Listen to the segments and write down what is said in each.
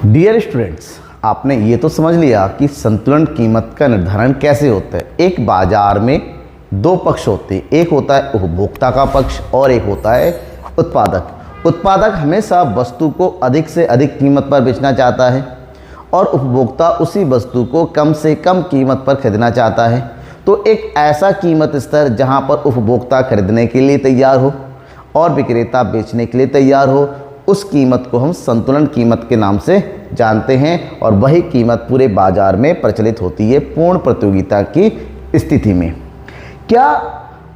Dear students, आपने ये तो समझ लिया कि संतुलन कीमत का निर्धारण कैसे होता है। एक बाजार में दो पक्ष होते हैं, एक होता है उपभोक्ता का पक्ष और एक होता है उत्पादक। उत्पादक हमेशा वस्तु को अधिक से अधिक कीमत पर बेचना चाहता है और उपभोक्ता उसी वस्तु को कम से कम कीमत पर खरीदना चाहता है। तो एक ऐसा कीमत स्तर जहां पर उपभोक्ता खरीदने के लिए तैयार हो और विक्रेता बेचने के लिए तैयार हो, उस कीमत को हम संतुलन कीमत के नाम से जानते हैं और वही कीमत पूरे बाजार में प्रचलित होती है पूर्ण प्रतियोगिता की स्थिति में। क्या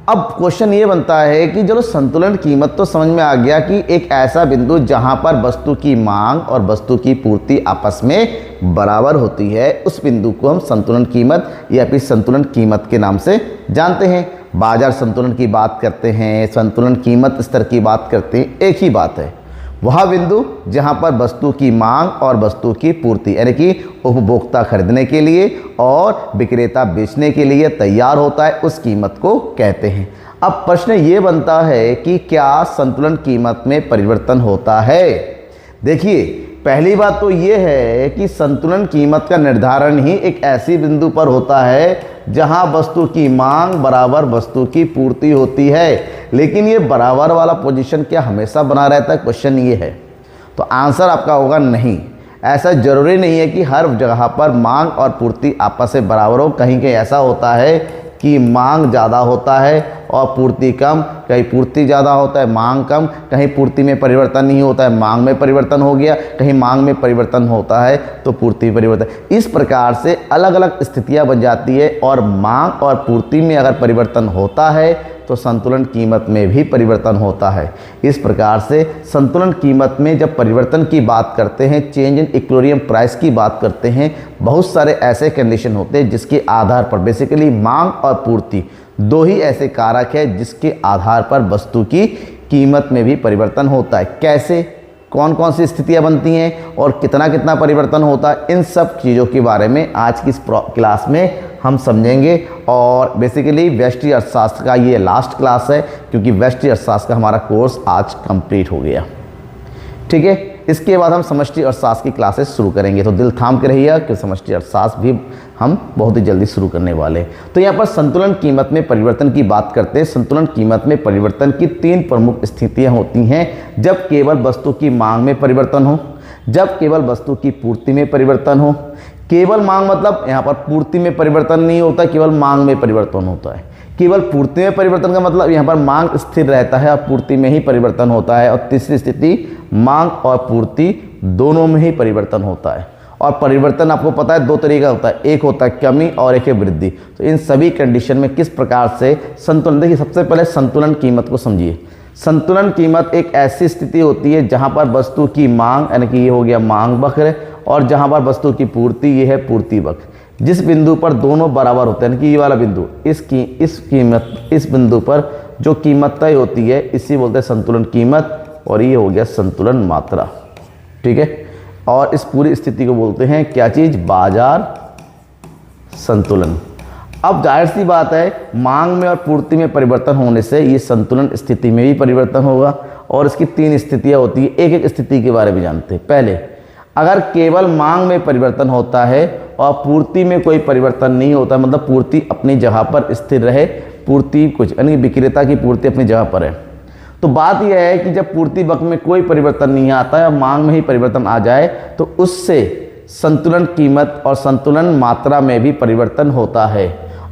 अब क्वेश्चन ये बनता है कि चलो संतुलन कीमत तो समझ में आ गया कि एक ऐसा बिंदु जहां पर वस्तु की मांग और वस्तु की पूर्ति आपस में बराबर होती है, उस बिंदु को हम संतुलन कीमत या फिर संतुलन कीमत के नाम से जानते हैं। बाजार संतुलन की बात करते हैं, संतुलन कीमत स्तर की बात करते हैं, एक ही बात है। वह बिंदु जहां पर वस्तु की मांग और वस्तु की पूर्ति यानी कि उपभोक्ता खरीदने के लिए और विक्रेता बेचने के लिए तैयार होता है, उस कीमत को कहते हैं। अब प्रश्न ये बनता है कि क्या संतुलन कीमत में परिवर्तन होता है? देखिए, पहली बात तो ये है कि संतुलन कीमत का निर्धारण ही एक ऐसी बिंदु पर होता है जहां वस्तु की मांग बराबर वस्तु की पूर्ति होती है। लेकिन ये बराबर वाला पोजीशन क्या हमेशा बना रहता है? क्वेश्चन ये है। तो आंसर आपका होगा नहीं। ऐसा जरूरी नहीं है कि हर जगह पर मांग और पूर्ति आपस में बराबर हो। कहीं कहीं ऐसा होता है कि मांग ज़्यादा होता है और पूर्ति कम, कहीं पूर्ति ज़्यादा होता है मांग कम, कहीं पूर्ति में परिवर्तन नहीं होता है मांग में परिवर्तन हो गया, कहीं मांग में परिवर्तन होता है तो पूर्ति में परिवर्तन। इस प्रकार से अलग अलग स्थितियां बन जाती है और मांग और पूर्ति में अगर परिवर्तन होता है तो संतुलन कीमत में भी परिवर्तन होता है। इस प्रकार से संतुलन कीमत में जब परिवर्तन की बात करते हैं, चेंज इन इक्विलिब्रियम प्राइस की बात करते हैं, बहुत सारे ऐसे कंडीशन होते हैं जिसके आधार पर बेसिकली मांग और पूर्ति दो ही ऐसे कारक है जिसके आधार पर वस्तु की कीमत में भी परिवर्तन होता है। कैसे, कौन कौन सी स्थितियां बनती हैं और कितना कितना परिवर्तन होता है, इन सब चीज़ों के बारे में आज की इस क्लास में हम समझेंगे। और बेसिकली व्यष्टि अर्थशास्त्र का ये लास्ट क्लास है क्योंकि व्यष्टि अर्थशास्त्र का हमारा कोर्स आज कंप्लीट हो गया। ठीक है, इसके बाद हम समष्टि अर्थशास्त्र की क्लासेस शुरू करेंगे, तो दिल थाम के रहिएगा कि समष्टि अर्थशास्त्र भी हम बहुत ही जल्दी शुरू करने वाले हैं। तो यहाँ पर संतुलन कीमत में परिवर्तन की बात करते हैं। संतुलन कीमत में परिवर्तन की तीन प्रमुख स्थितियाँ होती हैं। जब केवल वस्तु की मांग में परिवर्तन हो, जब केवल वस्तु की पूर्ति में परिवर्तन हो। केवल मांग मतलब यहाँ पर पूर्ति में परिवर्तन नहीं होता, केवल मांग में परिवर्तन होता है। केवल पूर्ति में परिवर्तन का मतलब यहाँ पर मांग स्थिर रहता है और पूर्ति में ही परिवर्तन होता है। और तीसरी स्थिति मांग और पूर्ति दोनों में ही परिवर्तन होता है। और परिवर्तन आपको पता है दो तरीके का होता है, एक होता है कमी और एक है वृद्धि। तो इन सभी कंडीशन में किस प्रकार से संतुलन, देखिए सबसे पहले संतुलन कीमत को समझिए। संतुलन कीमत एक ऐसी स्थिति होती है जहाँ पर वस्तु की मांग यानी कि ये हो गया मांग वक्र और जहाँ पर वस्तु की पूर्ति ये है पूर्ति वक्र। जिस बिंदु पर दोनों बराबर होते हैं कि ये वाला बिंदु, इस बिंदु पर जो कीमत तय होती है इसी बोलते हैं संतुलन कीमत और ये हो गया संतुलन मात्रा। ठीक है, और इस पूरी स्थिति को बोलते हैं क्या चीज़? बाजार संतुलन। अब जाहिर सी बात है मांग में और पूर्ति में परिवर्तन होने से ये संतुलन स्थिति में भी परिवर्तन होगा और इसकी तीन स्थितियाँ होती है। एक एक स्थिति के बारे में जानते हैं। पहले, अगर केवल मांग में परिवर्तन होता है और पूर्ति में कोई परिवर्तन नहीं होता, मतलब पूर्ति अपनी जगह पर स्थिर रहे, पूर्ति कुछ यानी विक्रेता की पूर्ति अपनी जगह पर है, तो बात यह है कि जब पूर्ति वक्त में कोई परिवर्तन नहीं आता है और मांग में ही परिवर्तन आ जाए तो उससे संतुलन कीमत और संतुलन मात्रा में भी परिवर्तन होता है।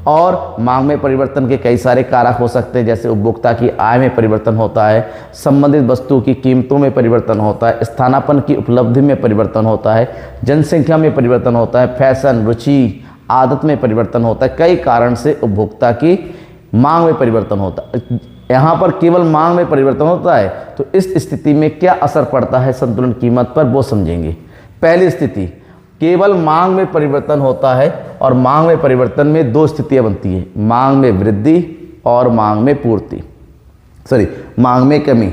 और मांग में परिवर्तन के कई सारे कारक हो सकते हैं, जैसे उपभोक्ता की आय में परिवर्तन होता है, संबंधित वस्तु की कीमतों में परिवर्तन होता है, स्थानापन्न की उपलब्धि में परिवर्तन होता है, जनसंख्या में परिवर्तन होता है, फैशन, रुचि, आदत में परिवर्तन होता है। कई कारण से उपभोक्ता की मांग में परिवर्तन होता है। यहाँ पर केवल मांग में परिवर्तन होता है तो इस स्थिति में क्या असर पड़ता है संतुलन कीमत पर, वो समझेंगे। पहली स्थिति, केवल मांग में परिवर्तन होता है और मांग में परिवर्तन में दो स्थितियां बनती हैं, मांग में वृद्धि और मांग में मांग में कमी।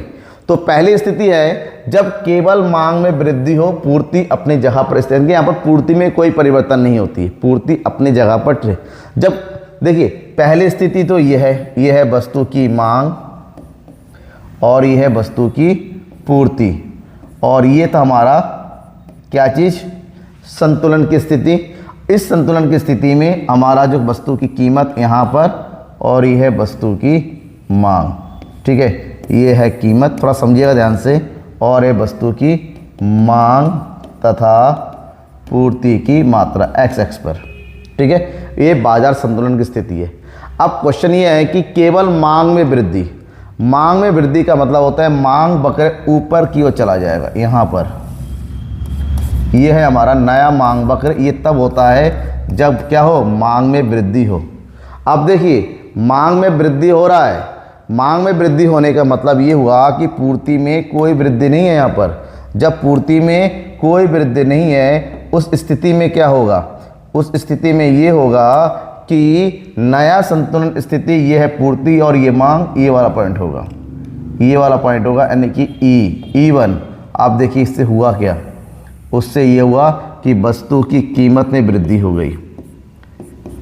तो पहली स्थिति है जब केवल मांग में वृद्धि हो, पूर्ति अपनी जगह पर स्थिर है। यहाँ पर पूर्ति में कोई परिवर्तन नहीं होती है, पूर्ति अपनी जगह पर रहे। जब देखिए पहली स्थिति तो यह है वस्तु की मांग और यह है वस्तु की पूर्ति और ये था हमारा क्या चीज़? संतुलन की स्थिति। इस संतुलन की स्थिति में हमारा जो वस्तु की कीमत यहाँ पर और ये है वस्तु की मांग, ठीक है। ये है कीमत, थोड़ा समझिएगा ध्यान से, और ये वस्तु की मांग तथा पूर्ति की मात्रा एक्स एक्स पर, ठीक है। ये बाजार संतुलन की स्थिति है। अब क्वेश्चन ये है कि केवल मांग में वृद्धि, मांग में वृद्धि का मतलब होता है मांग वक्र ऊपर की ओर चला जाएगा। यहाँ पर ये है हमारा नया मांग वक्र। ये तब होता है जब क्या हो? मांग में वृद्धि हो। अब देखिए मांग में वृद्धि हो रहा है, मांग में वृद्धि होने का मतलब ये हुआ कि पूर्ति में कोई वृद्धि नहीं है। यहाँ पर जब पूर्ति में कोई वृद्धि नहीं है, उस स्थिति में क्या होगा? उस स्थिति में ये होगा कि नया संतुलन स्थिति ये है पूर्ति और ये मांग, ये वाला पॉइंट होगा, ये वाला पॉइंट होगा, यानी कि E1। आप देखिए इससे हुआ क्या? उससे ये हुआ कि वस्तु की कीमत में वृद्धि हो गई,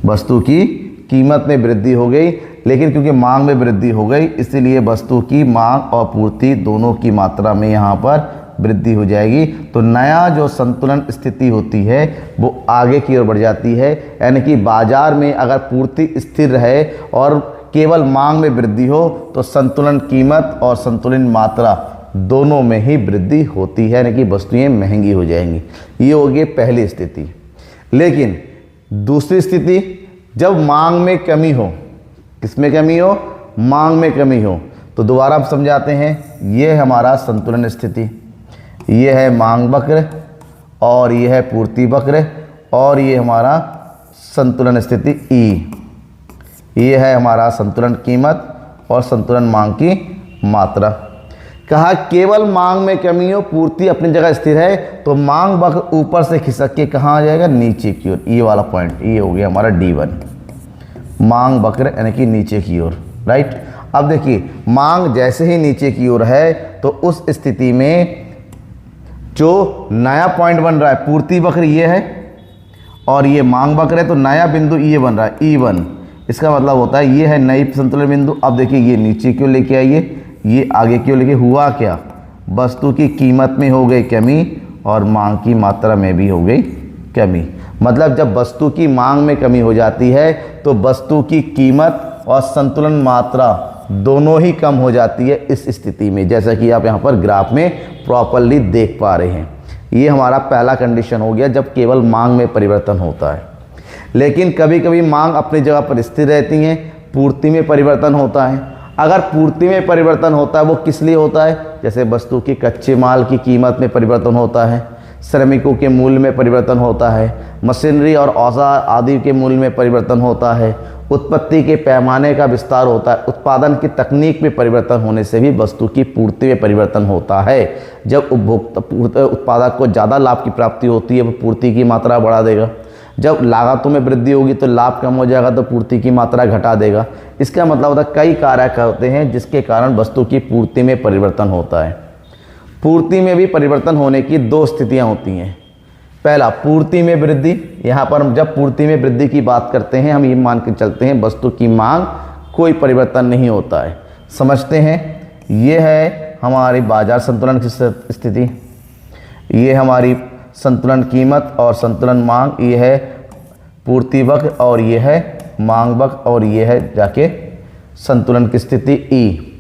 वस्तु की कीमत में वृद्धि हो गई। लेकिन क्योंकि मांग में वृद्धि हो गई, इसलिए वस्तु की मांग और पूर्ति दोनों की मात्रा में यहाँ पर वृद्धि हो जाएगी। तो नया जो संतुलन स्थिति होती है वो आगे की ओर बढ़ जाती है। यानी कि बाजार में अगर पूर्ति स्थिर रहे और केवल मांग में वृद्धि हो तो संतुलन कीमत और संतुलन मात्रा दोनों में ही वृद्धि होती है, यानी कि वस्तुएं महंगी हो जाएंगी। ये हो गई पहली स्थिति। लेकिन दूसरी स्थिति, जब मांग में कमी हो, किसमें कमी हो? मांग में कमी हो। तो दोबारा हम समझाते हैं, ये है हमारा संतुलन स्थिति, ये है मांग वक्र और ये है पूर्ति वक्र और ये हमारा संतुलन स्थिति E। ये है हमारा संतुलन कीमत और संतुलन मांग की मात्रा। कहा केवल मांग में कमी हो, पूर्ति अपनी जगह स्थिर है, तो मांग वक्र ऊपर से खिसक के कहाँ आ जाएगा? नीचे की ओर। ये वाला पॉइंट, ये हो गया हमारा D1, मांग वक्र यानी कि नीचे की ओर, राइट। अब देखिए मांग जैसे ही नीचे की ओर है तो उस स्थिति में जो नया पॉइंट बन रहा है, पूर्ति वक्र ये है और ये मांग वक्र है, तो नया बिंदु ये बन रहा है E1। इसका मतलब होता है ये है नई संतुलन बिंदु। अब देखिए ये नीचे क्यों लेके आइए, ये आगे क्यों लेके, हुआ क्या? वस्तु की कीमत में हो गई कमी और मांग की मात्रा में भी हो गई कमी। मतलब जब वस्तु की मांग में कमी हो जाती है तो वस्तु की कीमत और संतुलन मात्रा दोनों ही कम हो जाती है इस स्थिति में, जैसा कि आप यहाँ पर ग्राफ में प्रॉपरली देख पा रहे हैं। ये हमारा पहला कंडीशन हो गया जब केवल मांग में परिवर्तन होता है। लेकिन कभी कभी मांग अपनी जगह पर स्थिर रहती हैं, पूर्ति में परिवर्तन होता है। अगर पूर्ति में परिवर्तन होता है वो किस लिए होता है? जैसे वस्तु के कच्चे माल की कीमत में परिवर्तन होता है, श्रमिकों के मूल्य में परिवर्तन होता है, मशीनरी और औजार आदि के मूल्य में परिवर्तन होता है, उत्पत्ति के पैमाने का विस्तार होता है, उत्पादन की तकनीक में परिवर्तन होने से भी वस्तु की पूर्ति में परिवर्तन होता है। जब उपभोक्ता उत्पादक को ज़्यादा लाभ की प्राप्ति होती है वो पूर्ति की मात्रा बढ़ा देगा, जब लागतों में वृद्धि होगी तो लाभ कम हो जाएगा तो पूर्ति की मात्रा घटा देगा। इसका मतलब होता है कई कारक होते हैं जिसके कारण वस्तु की पूर्ति में परिवर्तन होता है। पूर्ति में भी परिवर्तन होने की दो स्थितियां होती हैं। पहला, पूर्ति में वृद्धि। यहाँ पर हम जब पूर्ति में वृद्धि की बात करते हैं हम ये मान के चलते हैं वस्तु की मांग कोई परिवर्तन नहीं होता है। समझते हैं, ये है हमारी बाजार संतुलन की स्थिति, ये हमारी संतुलन कीमत और संतुलन मांग, ये है पूर्ति वक्र और ये है मांग वक्र और ये है जाके संतुलन की स्थिति ई।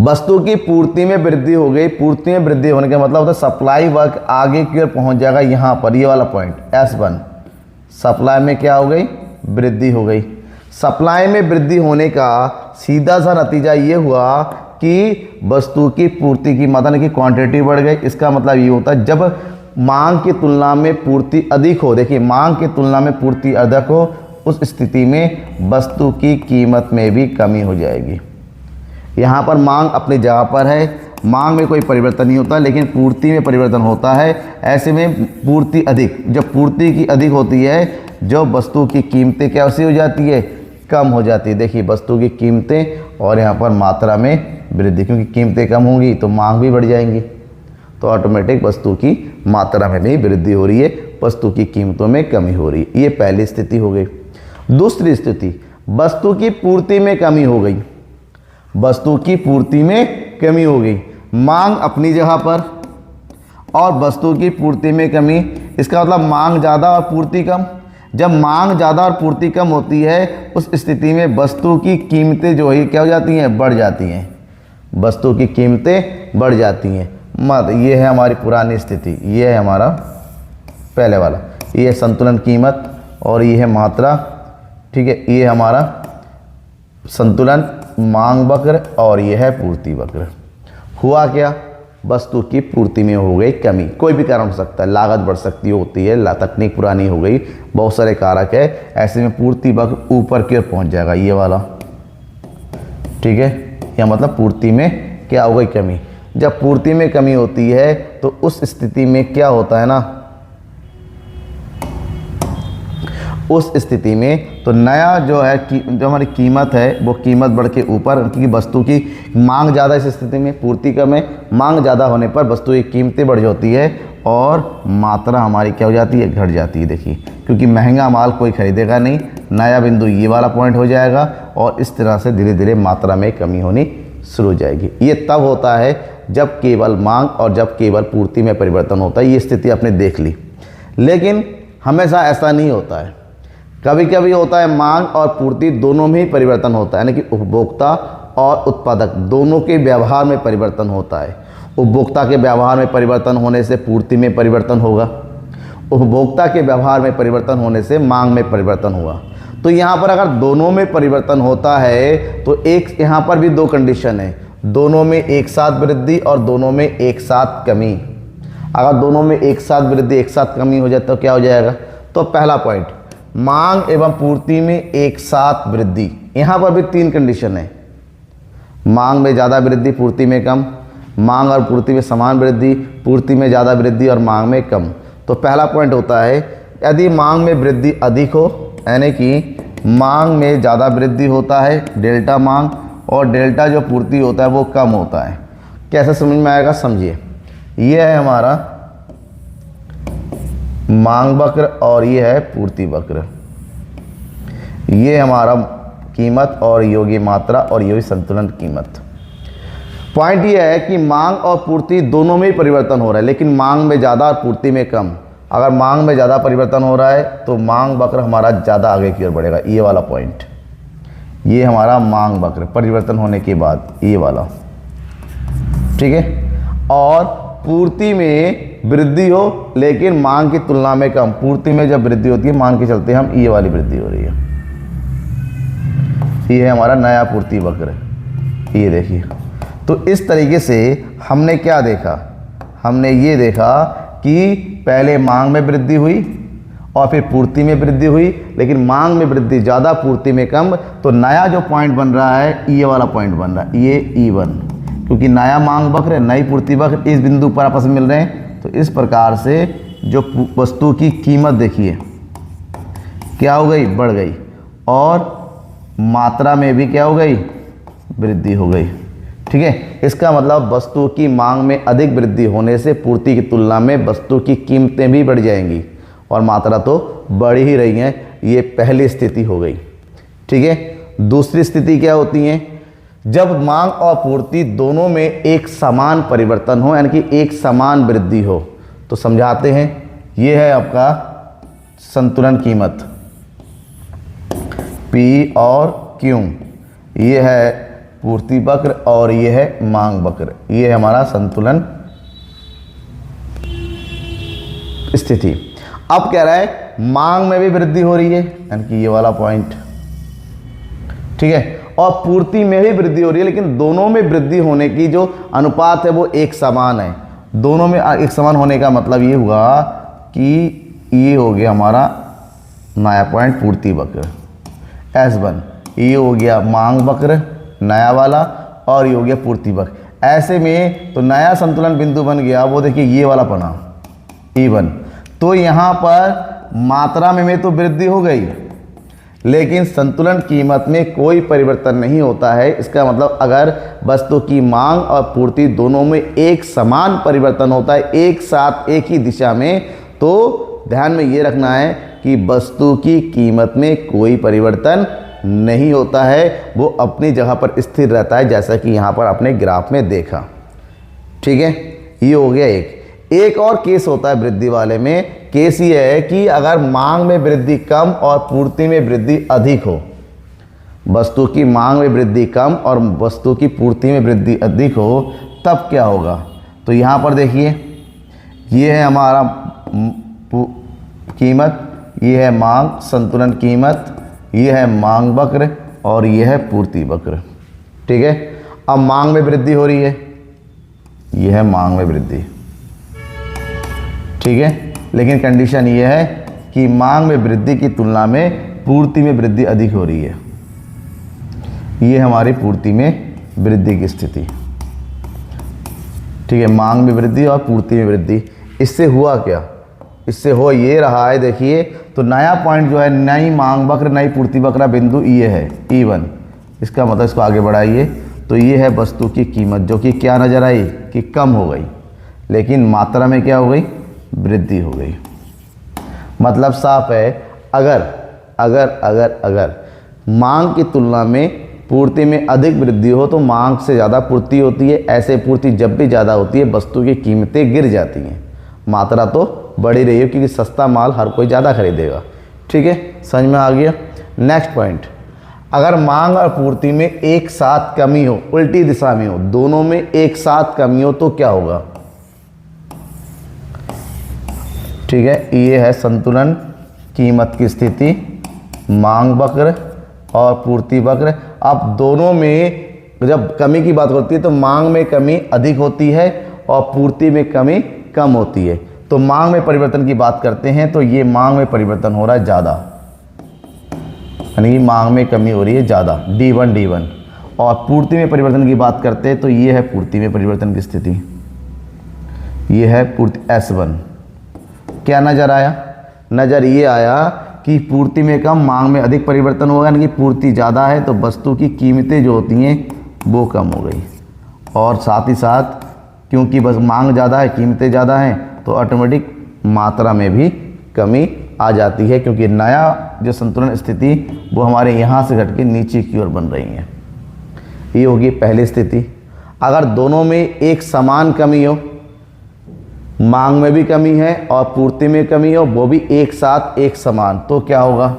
वस्तु की पूर्ति में वृद्धि हो गई। पूर्ति में वृद्धि होने का मतलब होता है सप्लाई वक्र आगे की ओर पहुंच जाएगा, यहाँ पर ये वाला पॉइंट S1। सप्लाई में क्या हो गई? वृद्धि हो गई। सप्लाई में वृद्धि होने का सीधा सा नतीजा ये हुआ कि वस्तु की पूर्ति की मात्रा की क्वांटिटी बढ़ गई। इसका मतलब ये होता है जब मांग की तुलना में पूर्ति अधिक हो, देखिए मांग की तुलना में पूर्ति अधिक हो, उस स्थिति में वस्तु की कीमत में भी कमी हो जाएगी। यहाँ पर मांग अपनी जगह पर है, मांग में कोई परिवर्तन नहीं होता लेकिन पूर्ति में परिवर्तन होता है। ऐसे में पूर्ति अधिक, जब पूर्ति की अधिक होती है जो वस्तु की कीमतें कैसी हो जाती है? कम हो जाती है। देखिए वस्तु की कीमतें और यहाँ पर मात्रा में वृद्धि, क्योंकि कीमतें कम होंगी तो मांग भी बढ़ जाएंगी, तो ऑटोमेटिक वस्तु की मात्रा में भी वृद्धि हो रही है, वस्तु की कीमतों में कमी हो रही है। ये पहली स्थिति हो गई। दूसरी स्थिति, वस्तु की पूर्ति में कमी हो गई। वस्तु की पूर्ति में कमी हो गई, मांग अपनी जगह पर और वस्तु की पूर्ति में कमी। इसका मतलब मांग ज़्यादा और पूर्ति कम। जब मांग ज़्यादा और पूर्ति कम होती है उस स्थिति में वस्तु की कीमतें जो है क्या हो जाती हैं, बढ़ जाती हैं। वस्तु की कीमतें बढ़ जाती हैं। मत ये है हमारी पुरानी स्थिति, ये है हमारा पहले वाला, ये है संतुलन कीमत और ये है मात्रा। ठीक है, ये हमारा संतुलन मांग वक्र और ये है पूर्ति वक्र। हुआ क्या, वस्तु की पूर्ति में हो गई कमी। कोई भी कारण हो सकता है, लागत बढ़ सकती होती है, तकनीक पुरानी हो गई, बहुत सारे कारक है। ऐसे में पूर्ति वक्र ऊपर की ओर पहुंच जाएगा, ये वाला। ठीक है, या मतलब पूर्ति में क्या हो गई, कमी। जब पूर्ति में कमी होती है तो उस स्थिति में क्या होता है ना, उस स्थिति में तो नया जो है जो हमारी कीमत है वो कीमत बढ़ के ऊपर, क्योंकि वस्तु की मांग ज़्यादा, इस स्थिति में पूर्ति कम है, मांग ज़्यादा होने पर वस्तु की कीमतें बढ़ जाती है और मात्रा हमारी क्या हो जाती है, घट जाती है। देखिए, क्योंकि महंगा माल कोई खरीदेगा नहीं, नया बिंदु ये वाला पॉइंट हो जाएगा और इस तरह से धीरे धीरे मात्रा में कमी होनी शुरू हो जाएगी। ये तब होता है जब केवल मांग और जब केवल पूर्ति में परिवर्तन होता है। ये स्थिति आपने देख ली, लेकिन हमेशा ऐसा नहीं होता है। कभी कभी होता है मांग और पूर्ति दोनों में ही परिवर्तन होता है, यानी कि उपभोक्ता और उत्पादक दोनों के व्यवहार में परिवर्तन होता है। उपभोक्ता के व्यवहार में परिवर्तन होने से पूर्ति में परिवर्तन होगा, उपभोक्ता के व्यवहार में परिवर्तन होने से मांग में परिवर्तन होगा। तो यहाँ पर अगर दोनों में परिवर्तन होता है तो एक यहाँ पर भी दो कंडीशन है, दोनों में एक साथ वृद्धि और दोनों में एक साथ कमी। अगर दोनों में एक साथ वृद्धि एक साथ कमी हो जाए तो क्या हो जाएगा, तो पहला पॉइंट मांग एवं पूर्ति में एक साथ वृद्धि। यहाँ पर भी तीन कंडीशन है, मांग में ज़्यादा वृद्धि पूर्ति में कम, मांग और पूर्ति में समान वृद्धि, पूर्ति में ज़्यादा वृद्धि और मांग में कम। तो पहला पॉइंट होता है यदि मांग में वृद्धि अधिक हो, यानी कि मांग में ज़्यादा वृद्धि होता है डेल्टा मांग, और डेल्टा जो पूर्ति होता है वो कम होता है। कैसे समझ में आएगा, समझिए। ये है हमारा मांग वक्र और ये है पूर्ति वक्र। ये हमारा कीमत और योग्य मात्रा और योग्य संतुलन कीमत। पॉइंट ये है कि मांग और पूर्ति दोनों में ही परिवर्तन हो रहा है, लेकिन मांग में ज़्यादा और पूर्ति में कम। अगर मांग में ज़्यादा परिवर्तन हो रहा है तो मांग वक्र हमारा ज़्यादा आगे की ओर बढ़ेगा, ये वाला पॉइंट। ये हमारा मांग वक्र परिवर्तन होने के बाद ये वाला, ठीक है। और पूर्ति में वृद्धि हो लेकिन मांग की तुलना में कम, पूर्ति में जब वृद्धि होती है मांग के चलते हम ये वाली वृद्धि हो रही है। ये है हमारा नया पूर्ति वक्र, ये देखिए। तो इस तरीके से हमने क्या देखा, हमने ये देखा कि पहले मांग में वृद्धि हुई और फिर पूर्ति में वृद्धि हुई, लेकिन मांग में वृद्धि ज़्यादा पूर्ति में कम। तो नया जो पॉइंट बन रहा है ये वाला पॉइंट बन रहा है, ये E1, क्योंकि नया मांग वक्र है, नई पूर्ति वक्र इस बिंदु पर आपस में मिल रहे हैं। तो इस प्रकार से जो वस्तु की कीमत देखिए क्या हो गई, बढ़ गई, और मात्रा में भी क्या हो गई, वृद्धि हो गई। ठीक है, इसका मतलब वस्तु की मांग में अधिक वृद्धि होने से पूर्ति की तुलना में वस्तु की कीमतें भी बढ़ जाएंगी और मात्रा तो बढ़ ही रही है। ये पहली स्थिति हो गई। ठीक है, दूसरी स्थिति क्या होती है, जब मांग और पूर्ति दोनों में एक समान परिवर्तन हो, यानी कि एक समान वृद्धि हो। तो समझाते हैं, ये है आपका संतुलन कीमत P और Q, ये है पूर्ति वक्र और ये है मांग वक्र। ये है हमारा संतुलन स्थिति। अब कह रहा है मांग में भी वृद्धि हो रही है, यानी कि ये वाला पॉइंट, ठीक है, और पूर्ति में भी वृद्धि हो रही है, लेकिन दोनों में वृद्धि होने की जो अनुपात है वो एक समान है। दोनों में एक समान होने का मतलब ये हुआ कि ये हो गया हमारा नया पॉइंट पूर्ति वक्र S1, ये हो गया मांग वक्र नया वाला, और ये हो गया पूर्ति वक्र। ऐसे में तो नया संतुलन बिंदु बन गया, वो देखिए ये वाला बना E1। तो यहाँ पर मात्रा में तो वृद्धि हो गई, लेकिन संतुलन कीमत में कोई परिवर्तन नहीं होता है। इसका मतलब अगर वस्तु की मांग और पूर्ति दोनों में एक समान परिवर्तन होता है, एक साथ एक ही दिशा में, तो ध्यान में ये रखना है कि वस्तु की कीमत में कोई परिवर्तन नहीं होता है, वो अपनी जगह पर स्थिर रहता है, जैसा कि यहाँ पर आपने ग्राफ में देखा। ठीक है, ये हो गया एक। एक और केस होता है वृद्धि वाले में, केस ये है कि अगर मांग में वृद्धि कम और पूर्ति में वृद्धि अधिक हो, वस्तु की मांग में वृद्धि कम और वस्तु की पूर्ति में वृद्धि अधिक हो, तब क्या होगा। तो यहाँ पर देखिए, ये है हमारा कीमत, ये है मांग संतुलन कीमत, ये है मांग वक्र और ये है पूर्ति वक्र। ठीक है, अब मांग में वृद्धि हो रही है, ये है मांग में वृद्धि। ठीक है, लेकिन कंडीशन ये है कि मांग में वृद्धि की तुलना में पूर्ति में वृद्धि अधिक हो रही है। ये हमारी पूर्ति में वृद्धि की स्थिति। ठीक है, मांग में वृद्धि और पूर्ति में वृद्धि। इससे हुआ क्या, इससे हो ये रहा है, देखिए तो नया पॉइंट जो है, नई मांग वक्र नई पूर्ति वक्र बिंदु ये है E1। इसका मतलब इसको आगे बढ़ाइए तो ये है वस्तु की कीमत, जो कि क्या नजर आई कि कम हो गई, लेकिन मात्रा में क्या हो गई, वृद्धि हो गई। मतलब साफ है, अगर अगर अगर अगर मांग की तुलना में पूर्ति में अधिक वृद्धि हो तो मांग से ज़्यादा पूर्ति होती है। ऐसे पूर्ति जब भी ज़्यादा होती है वस्तु की कीमतें गिर जाती हैं, मात्रा तो बढ़ी रही है क्योंकि सस्ता माल हर कोई ज़्यादा खरीदेगा। ठीक है, समझ में आ गया। नेक्स्ट पॉइंट, अगर मांग और पूर्ति में एक साथ कमी हो, उल्टी दिशा में हो, दोनों में एक साथ कमी हो तो क्या होगा। ठीक है, ये है संतुलन कीमत की स्थिति, मांग वक्र और पूर्ति वक्र। अब दोनों में जब कमी की बात होती है तो मांग में कमी अधिक होती है और पूर्ति में कमी कम होती है। तो मांग में परिवर्तन की बात करते हैं तो ये मांग में परिवर्तन हो रहा है ज़्यादा, यानी मांग में कमी हो रही है ज़्यादा, D1। और पूर्ति में परिवर्तन की बात करते हैं तो ये है पूर्ति में परिवर्तन की स्थिति, ये है पूर्ति S1। क्या नज़र आया, नज़र ये आया कि पूर्ति में कम मांग में अधिक परिवर्तन होगा, यानी कि पूर्ति ज़्यादा है तो वस्तु की कीमतें जो होती हैं वो कम हो गई। और साथ ही साथ क्योंकि बस मांग ज़्यादा है, कीमतें ज़्यादा हैं, तो ऑटोमेटिक मात्रा में भी कमी आ जाती है, क्योंकि नया जो संतुलन स्थिति वो हमारे यहाँ से घट के नीचे की ओर बन रही है। ये होगी पहली स्थिति। अगर दोनों में एक समान कमी हो, मांग में भी कमी है और पूर्ति में कमी हो, वो भी एक साथ एक समान, तो क्या होगा।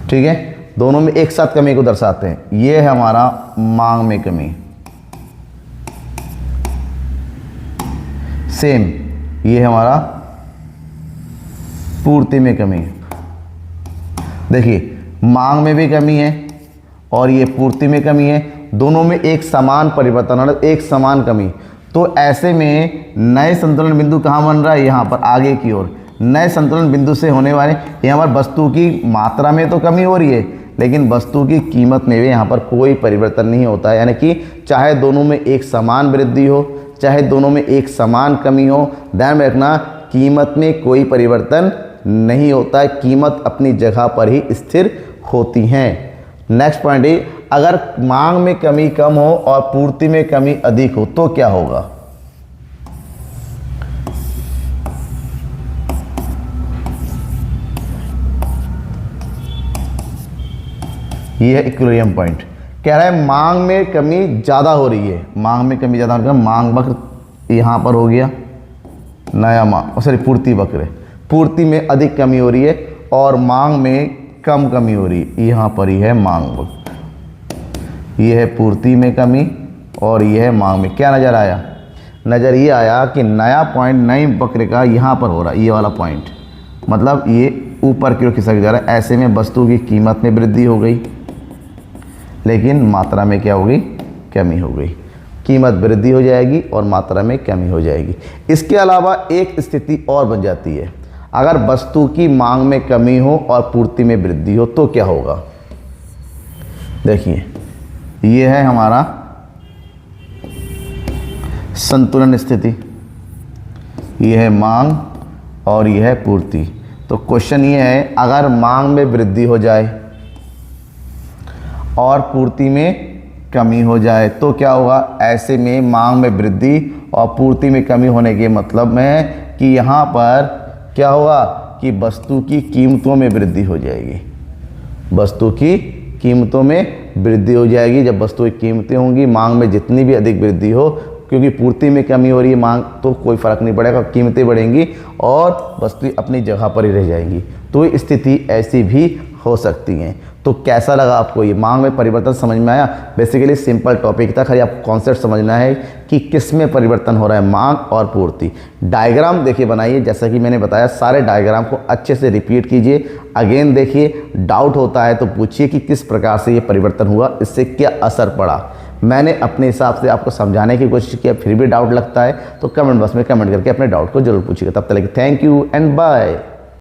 ठीक है, दोनों में एक साथ कमी को दर्शाते हैं। ये है हमारा मांग में कमी, सेम ये है हमारा पूर्ति में कमी। देखिए मांग में भी कमी है और ये पूर्ति में कमी है, दोनों में एक समान परिवर्तन और एक समान कमी। तो ऐसे में नए संतुलन बिंदु कहाँ बन रहा है, यहाँ पर आगे की ओर। नए संतुलन बिंदु से होने वाले यहाँ पर वस्तु की मात्रा में तो कमी हो रही है, लेकिन वस्तु की कीमत में भी यहाँ पर कोई परिवर्तन नहीं होता है। यानी कि चाहे दोनों में एक समान वृद्धि हो, चाहे दोनों में एक समान कमी हो, ध्यान में रखना कीमत में कोई परिवर्तन नहीं होता है, कीमत अपनी जगह पर ही स्थिर होती हैं। नेक्स्ट पॉइंट है, अगर मांग में कमी कम हो और पूर्ति में कमी अधिक हो तो क्या होगा। ये है इक्विलिब्रियम पॉइंट। कह रहा है मांग में कमी ज़्यादा हो रही है, मांग में कमी ज़्यादा हो रही है, मांग वक्र यहाँ पर हो गया नया मांग, सॉरी पूर्ति वक्र, पूर्ति में अधिक कमी हो रही है और मांग में कम कमी हो रही है, यहाँ पर ही है मांग वक्र। ये है पूर्ति में कमी और ये है मांग में। क्या नज़र आया, नज़र ये आया कि नया पॉइंट नई वक्र का यहाँ पर हो रहा है, ये वाला पॉइंट, मतलब ये ऊपर की ओर खिसक जा रहा है। ऐसे में वस्तु की कीमत में वृद्धि हो गई, लेकिन मात्रा में क्या हो गई, कमी हो गई। कीमत वृद्धि हो जाएगी और मात्रा में कमी हो जाएगी। इसके अलावा एक स्थिति और बन जाती है, अगर वस्तु की मांग में कमी हो और पूर्ति में वृद्धि हो तो क्या होगा। देखिए ये है हमारा संतुलन स्थिति, ये है मांग और ये है पूर्ति। तो क्वेश्चन ये है, अगर मांग में वृद्धि हो जाए और पूर्ति में कमी हो जाए तो क्या होगा। ऐसे में मांग में वृद्धि और पूर्ति में कमी होने के मतलब में है कि यहाँ पर क्या होगा कि वस्तु की कीमतों में वृद्धि हो जाएगी। वस्तु की कीमतों में वृद्धि हो जाएगी। जब वस्तु की कीमतें होंगी, मांग में जितनी भी अधिक वृद्धि हो, क्योंकि पूर्ति में कमी हो रही है, मांग तो कोई फ़र्क नहीं पड़ेगा, कीमतें बढ़ेंगी और वस्तु अपनी जगह पर ही रह जाएंगी। तो स्थिति ऐसी भी हो सकती हैं। तो कैसा लगा आपको ये मांग में परिवर्तन समझ में आया? बेसिकली सिंपल टॉपिक था, खाली आपको कॉन्सेप्ट समझना है कि किस में परिवर्तन हो रहा है, मांग और पूर्ति। डायग्राम देखिए बनाइए, जैसा कि मैंने बताया सारे डायग्राम को अच्छे से रिपीट कीजिए, अगेन देखिए, डाउट होता है तो पूछिए कि किस प्रकार से ये परिवर्तन हुआ, इससे क्या असर पड़ा। मैंने अपने हिसाब से आपको समझाने की कोशिश की, फिर भी डाउट लगता है तो कमेंट बॉक्स में कमेंट करके अपने डाउट को जरूर पूछिएगा। तब तक के थैंक यू एंड बाय।